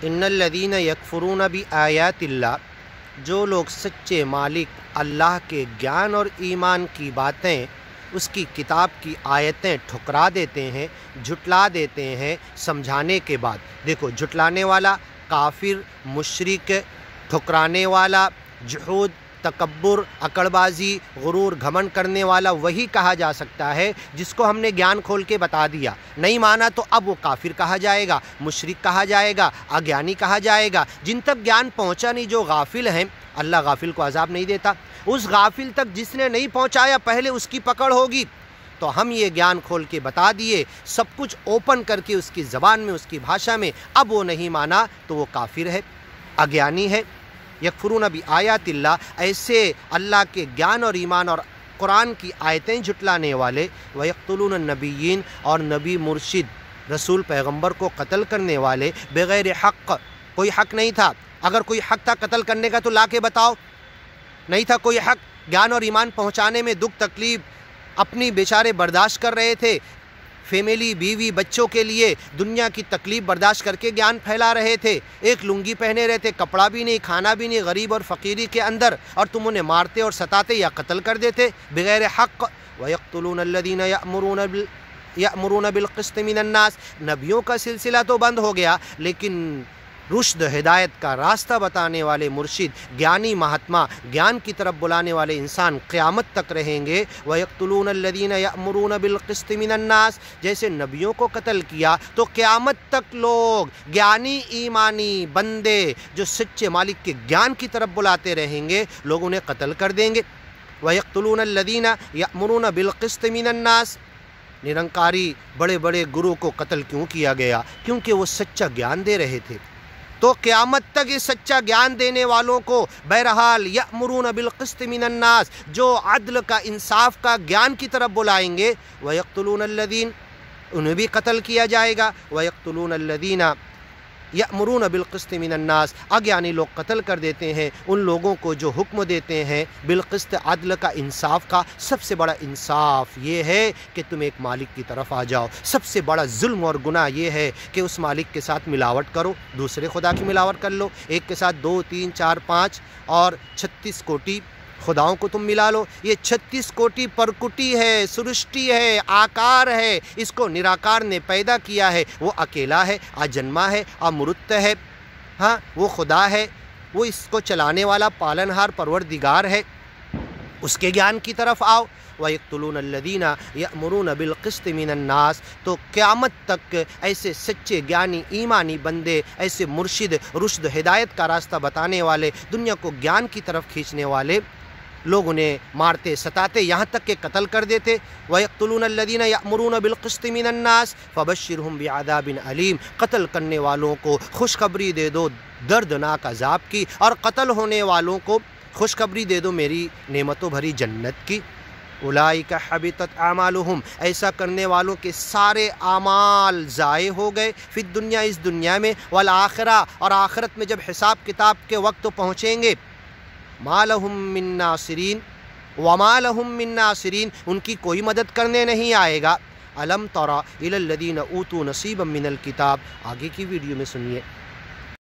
ان الذین یکفرون بآیاتللہ، جو لوگ سچے مالک اللہ کے گیان اور ایمان کی باتیں، اس کی کتاب کی آیتیں ٹھکرا دیتے ہیں، جھٹلا دیتے ہیں سمجھانے کے بعد۔ دیکھو، جھٹلانے والا کافر، مشرک، ٹھکرانے والا، جحود، تکبر، عقڑ بازی، غرور، گھمنڈ کرنے والا وہی کہا جا سکتا ہے جس کو ہم نے گیان کھول کے بتا دیا، نہیں مانا تو اب وہ کافر کہا جائے گا، مشرک کہا جائے گا، اگیانی کہا جائے گا۔ جن تک گیان پہنچا نہیں، جو غافل ہیں، اللہ غافل کو عذاب نہیں دیتا، اس غافل تک جس نے نہیں پہنچایا پہلے اس کی پکڑ ہوگی۔ تو ہم یہ گیان کھول کے بتا دیے، سب کچھ اوپن کر کے اس کی زبان میں، اس کی بھاشا میں، اب وہ نہیں مانا تو وہ کافر ہے، اگیانی ہے۔ یکفرون بآیات اللہ، ایسے اللہ کے گیان اور ایمان اور قرآن کی آیتیں جھٹلانے والے، ویقتلون النبیین، اور نبی، مرشد، رسول، پیغمبر کو قتل کرنے والے بغیر حق، کوئی حق نہیں تھا، اگر کوئی حق تھا قتل کرنے کا تو لا کے بتاؤ، نہیں تھا کوئی حق، گیان اور ایمان پہنچانے میں دکھ تکلیف اپنی بیچارے برداشت کر رہے تھے، فیملی، بیوی، بچوں کے لیے دنیا کی تکلیف برداشت کر کے گیان پھیلا رہے تھے، ایک لنگی پہنے رہے تھے، کپڑا بھی نہیں، کھانا بھی نہیں، غریب اور فقیری کے اندر، اور تم انہیں مارتے اور ستاتے یا قتل کر دیتے بغیر حق۔ وَيَقْتُلُونَ الَّذِينَ يَأْمُرُونَ بِالْقِسْطِ مِنَ النَّاسِ، نبیوں کا سلسلہ تو بند ہو گیا، لیکن رشد، ہدایت کا راستہ بتانے والے مرشد، گیانی مہاتما، گیان کی طرف بلانے والے انسان قیامت تک رہیں گے۔ وَيَقْتُلُونَ الَّذِينَ يَأْمُرُونَ بِالْقِسْطِ مِنَ النَّاسِ، جیسے نبیوں کو قتل کیا تو قیامت تک لوگ، گیانی ایمانی بندے جو سچے مالک کے گیان کی طرف بلاتے رہیں گے، لوگ انہیں قتل کر دیں گے۔ وَيَقْتُلُونَ الَّذِينَ يَأْمُرُونَ بِالْقِسْطِ مِنَ النَّاسِ، نرنکاری بڑے بڑے گروہ کو قتل کیوں کیا گیا؟ کیونکہ وہ سچا گیان دے رہے تھے۔ تو قیامت تک اس سچا گیان دینے والوں کو بہرحال یأمرون بالقسط من الناس، جو عدل کا، انصاف کا گیان کی طرف بلائیں گے، وَيَقْتُلُونَ الَّذِينَ، انہیں بھی قتل کیا جائے گا۔ وَيَقْتُلُونَ الَّذِينَ یأمرون بالقسط من الناس، اگیانی لوگ قتل کر دیتے ہیں ان لوگوں کو جو حکم دیتے ہیں بالقسط، عدل کا، انصاف کا۔ سب سے بڑا انصاف یہ ہے کہ تم ایک مالک کی طرف آ جاؤ، سب سے بڑا ظلم اور گناہ یہ ہے کہ اس مالک کے ساتھ ملاوٹ کرو، دوسرے خدا کی ملاوٹ کر لو، ایک کے ساتھ 2، 3، 4، 5 اور 36 کوٹی خداؤں کو تم ملا لو۔ یہ 36 کوٹی پرکٹی ہے، سرشٹی ہے، آکار ہے، اس کو نراکار نے پیدا کیا ہے، وہ اکیلا ہے، اجنما ہے، امرت ہے، ہاں وہ خدا ہے، وہ اس کو چلانے والا پالنہار پروردگار ہے، اس کے گیان کی طرف آؤ۔ وَيَقْتُلُونَ الَّذِينَ يَأْمُرُونَ بِالْقِسْطِ مِنَ النَّاسِ، تو قیامت تک ایسے سچے گیانی ایمانی بندے، ایسے مرشد، رشد، ہدایت کا راستہ بتانے والے، دنیا کو گیان کی طرف کھینچنے والے لوگ انہیں مارتے، ستاتے، یہاں تک کہ قتل کر دیتے۔ وَيَقْتُلُونَ الَّذِينَ يَأْمُرُونَ بِالْقِسْطِ مِنَ النَّاسِ فَبَشِّرْهُمْ بِعَذَابٍ عَلِيمٍ، قتل کرنے والوں کو خوشخبری دے دو دردناک عذاب کی، اور قتل ہونے والوں کو خوشخبری دے دو میری نعمتوں بھری جنت کی۔ اولئک حبطت اعمالہم، ایسا کرنے والوں کے سارے اعمال ضائع ہو گئے، فی الدنیا، اس دنیا میں، والآخرہ، اور آخرت میں جب حساب کتاب کے وقت پہنچیں گے، ما لہم من ناصرین، وما لہم من ناصرین، ان کی کوئی مدد کرنے نہیں آئے گا۔ الم تری الی الذین اوتوا نصیبا من الکتاب، آگے کی ویڈیو میں سنیے۔